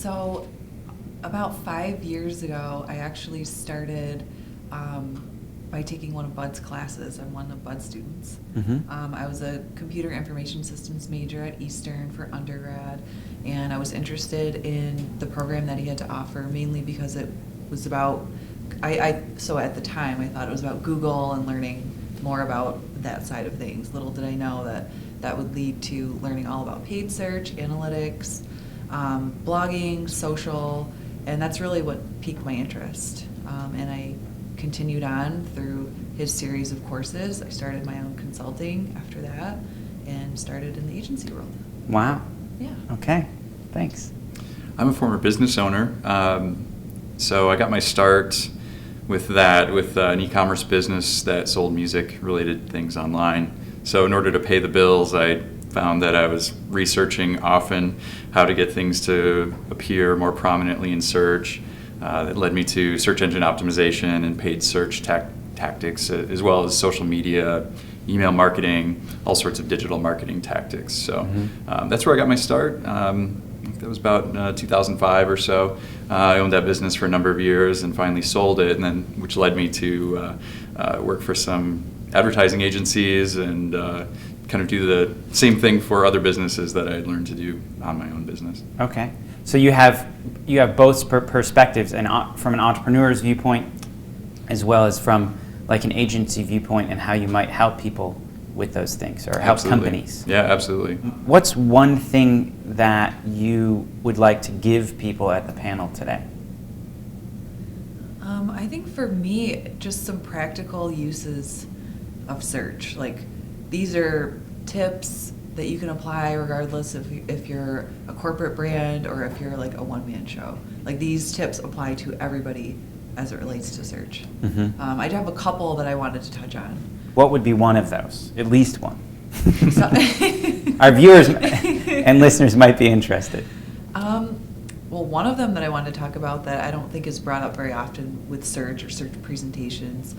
So about 5 years ago, I actually started by taking one of Bud's classes. I'm one of Bud's students. I was a computer information systems major at Eastern for undergrad, and I was interested in the program that he had to offer, mainly because it was about, so at the time I thought it was about Google and learning more about that side of things. Little did I know that that would lead to learning all about paid search, analytics, blogging, social, and that's really what piqued my interest. And I continued on through his series of courses. I started my own consulting after that and started in the agency world. Wow. Yeah. Okay, thanks. I'm a former business owner, so I got my start with that, with an e-commerce business that sold music-related things online. So in order to pay the bills, I found that I was researching often how to get things to appear more prominently in search. That led me to search engine optimization and paid search tactics, as well as social media, email marketing, all sorts of digital marketing tactics. So that's where I got my start. I think that was about 2005 or so. I owned that business for a number of years and finally sold it, and then which led me to work for some advertising agencies and kind of do the same thing for other businesses that I had learned to do on my own business. Okay, so you have both perspectives, and from an entrepreneur's viewpoint, as well as from like an agency viewpoint, and how you might help people with those things or help companies. Yeah, absolutely. What's one thing that you would like to give people at the panel today? I think for me, just some practical uses of search. Like, these are tips that you can apply regardless if you're a corporate brand or if you're like a one-man show. Like, these tips apply to everybody as it relates to search. I do have a couple that I wanted to touch on. What would be one of those? At least one. Our viewers and listeners might be interested. Well, one of them that I wanted to talk about that I don't think is brought up very often with search or search presentations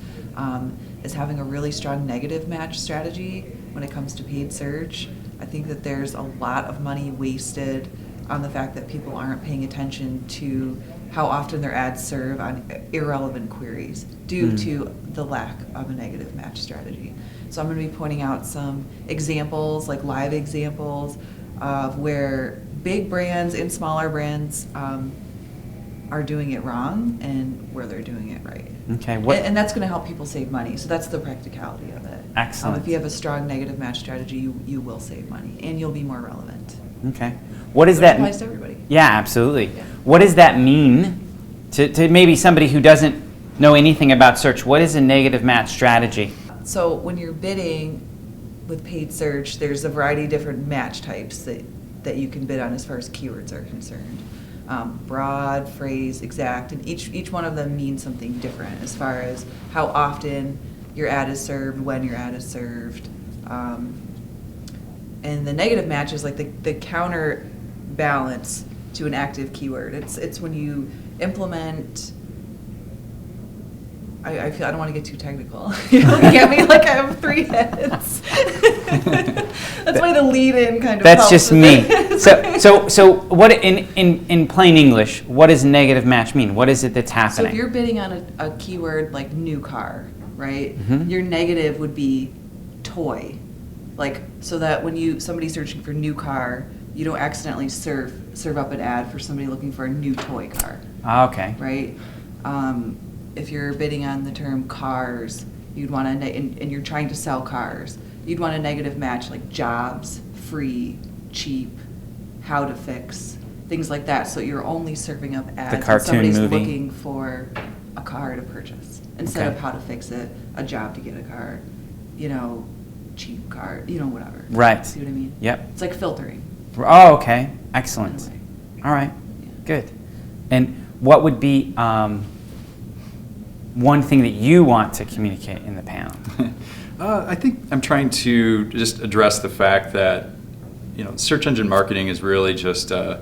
is having a really strong negative match strategy when it comes to paid search. I think that there's a lot of money wasted on the fact that people aren't paying attention to how often their ads serve on irrelevant queries due to the lack of a negative match strategy. So I'm going to be pointing out some examples, like live examples, of where big brands and smaller brands are doing it wrong and where they're doing it right. Okay. And that's going to help people save money. So that's the practicality of it. Excellent. If you have a strong negative match strategy, you will save money and you'll be more relevant. Okay. What does that applies to everybody. Yeah, absolutely. Yeah. What does that mean to maybe somebody who doesn't know anything about search? What is a negative match strategy? So when you're bidding with paid search, there's a variety of different match types that you can bid on as far as keywords are concerned. Broad, phrase, exact, and each one of them means something different as far as how often your ad is served, when your ad is served. And the negative match is like the counterbalance to an active keyword. It's when you implement. I feel I don't want to get too technical. You're looking at me like I have 3 heads. That's why the lead-in kind of. That's helps just with me. it. So what in plain English? What does negative match mean? What is it that's happening? So if you're bidding on a keyword like new car, right? Your negative would be toy, like so that when somebody's searching for new car, you don't accidentally serve up an ad for somebody looking for a new toy car. Okay. Right. If you're bidding on the term cars, you'd want to, and you're trying to sell cars, you'd want a negative match like jobs, free, cheap, how to fix, things like that. So you're only serving up ads cartoon when somebody's movie. looking for a car to purchase instead of how to fix it, a job to get a car, cheap car, whatever. Right. See what I mean? Yep. It's like filtering. Oh, okay. Excellent. In a way. All right. Yeah. Good. And what would be one thing that you want to communicate in the panel? I think I'm trying to just address the fact that search engine marketing is really just a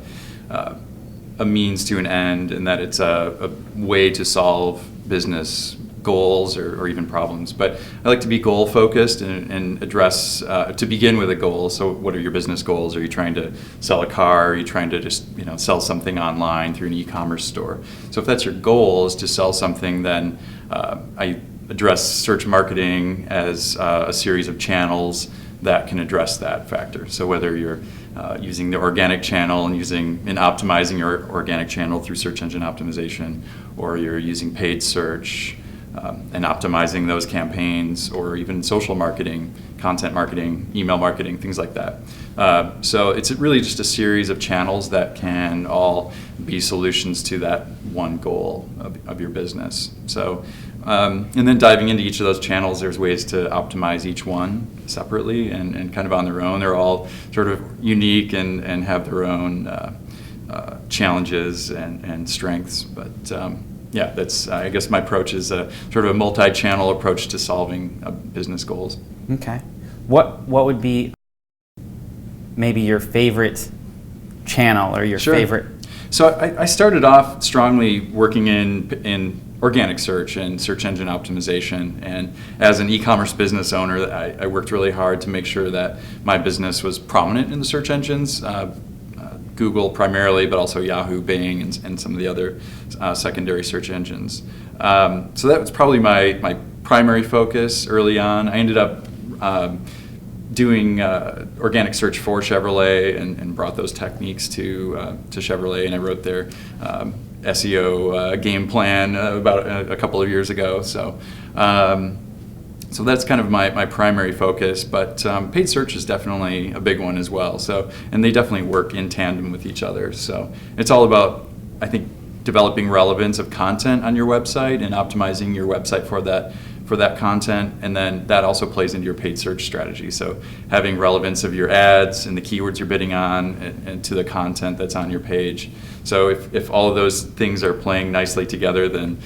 means to an end, and that it's a way to solve business goals or even problems. But I like to be goal focused and address, to begin with a goal. So what are your business goals? Are you trying to sell a car? Are you trying to just sell something online through an e-commerce store? So if that's your goal, is to sell something, then I address search marketing as a series of channels that can address that factor. So whether you're using the organic channel and optimizing your organic channel through search engine optimization, or you're using paid search and optimizing those campaigns, or even social marketing, content marketing, email marketing, things like that. So it's really just a series of channels that can all be solutions to that one goal of your business. So, and then diving into each of those channels, there's ways to optimize each one separately and kind of on their own. They're all sort of unique and have their own challenges and strengths. But yeah, that's I guess my approach is a sort of a multi-channel approach to solving business goals. Okay. What would be maybe your favorite channel or your Sure. favorite? So I started off strongly working in organic search and search engine optimization. And as an e-commerce business owner, I worked really hard to make sure that my business was prominent in the search engines, Google primarily, but also Yahoo, Bing, and some of the other secondary search engines. So that was probably my primary focus early on. I ended up doing organic search for Chevrolet and brought those techniques to Chevrolet, and I wrote their SEO game plan about a couple of years ago. So so that's kind of my primary focus, but paid search is definitely a big one as well. So, and they definitely work in tandem with each other. So it's all about, I think, developing relevance of content on your website and optimizing your website for that content, and then that also plays into your paid search strategy. So having relevance of your ads and the keywords you're bidding on and to the content that's on your page. So if all of those things are playing nicely together, then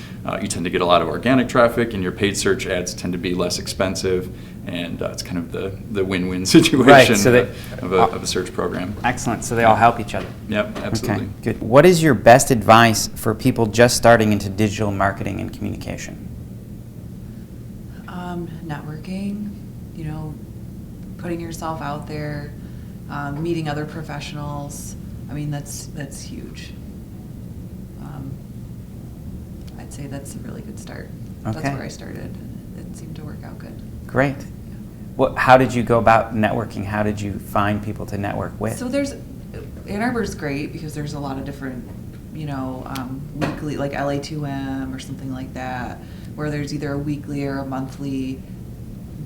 you tend to get a lot of organic traffic, and your paid search ads tend to be less expensive, and it's kind of the win-win situation Right, so of a search program. Excellent. So they all help each other. Yep, absolutely. Okay, good. What is your best advice for people just starting into digital marketing and communication? Networking, putting yourself out there, meeting other professionals. I mean, that's huge. I'd say that's a really good start. That's Okay. where I started. It seemed to work out good. Great. How did you go about networking? How did you find people to network with? So Ann Arbor's great because there's a lot of different, weekly, like LA2M or something like that, where there's either a weekly or a monthly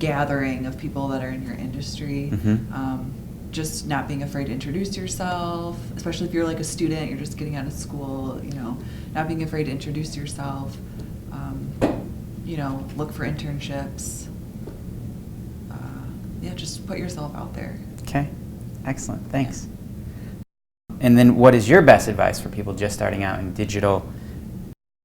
gathering of people that are in your industry. Mm-hmm. Just not being afraid to introduce yourself, especially if you're like a student, you're just getting out of school, not being afraid to introduce yourself, look for internships. Just put yourself out there. Okay, excellent, thanks. And then what is your best advice for people just starting out in digital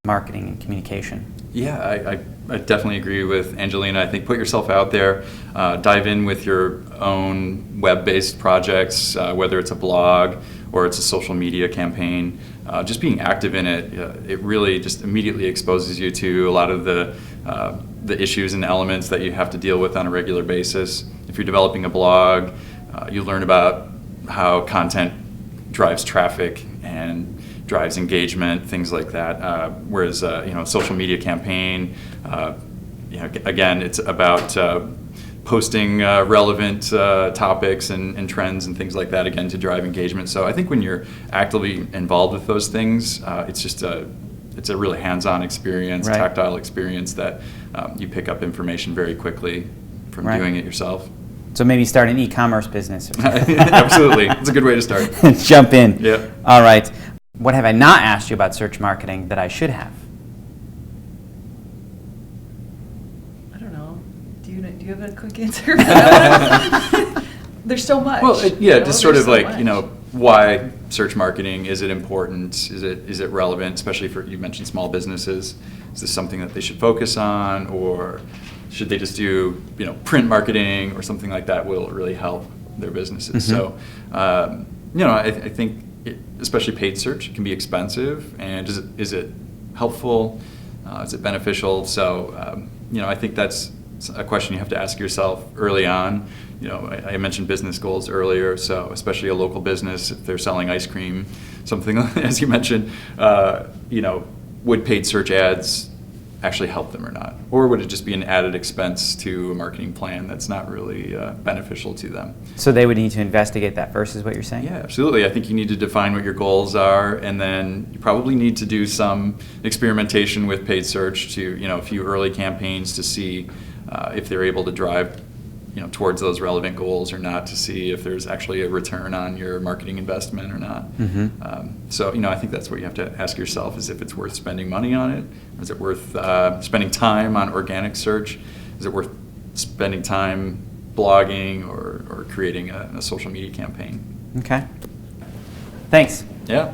marketing and communication? Yeah, I definitely agree with Angelina. I think put yourself out there, dive in with your own web-based projects, whether it's a blog or it's a social media campaign. Just being active in it, it really just immediately exposes you to a lot of the issues and elements that you have to deal with on a regular basis. If you're developing a blog, you learn about how content drives traffic and drives engagement, things like that. Whereas social media campaign, again, it's about posting relevant topics and trends and things like that, again, to drive engagement. So I think when you're actively involved with those things, it's a really hands-on experience, right. Tactile experience that you pick up information very quickly from right. doing it yourself. So maybe start an e-commerce business. Absolutely, it's a good way to start. Jump in. Yeah. All right. What have I not asked you about search marketing that I should have? I don't know. Do you have a quick answer for that one? There's so much. Well, just sort There's of so like, much. why search marketing? Is it important? Is it relevant, especially for, you mentioned small businesses? Is this something that they should focus on, or should they just do, print marketing or something like that will really help their businesses? Mm-hmm. So, I think especially paid search can be expensive, and is it helpful? Is it beneficial? So, I think that's a question you have to ask yourself early on. I mentioned business goals earlier, so especially a local business, if they're selling ice cream, something as you mentioned, would paid search ads actually help them or not? Or would it just be an added expense to a marketing plan that's not really beneficial to them? So they would need to investigate that first, is what you're saying? Yeah, absolutely. I think you need to define what your goals are, and then you probably need to do some experimentation with paid search to, a few early campaigns to see if they're able to drive towards those relevant goals or not, to see if there's actually a return on your marketing investment or not. So, I think that's what you have to ask yourself, is if it's worth spending money on it. Is it worth spending time on organic search? Is it worth spending time blogging or creating a social media campaign? Okay. Thanks. Yeah.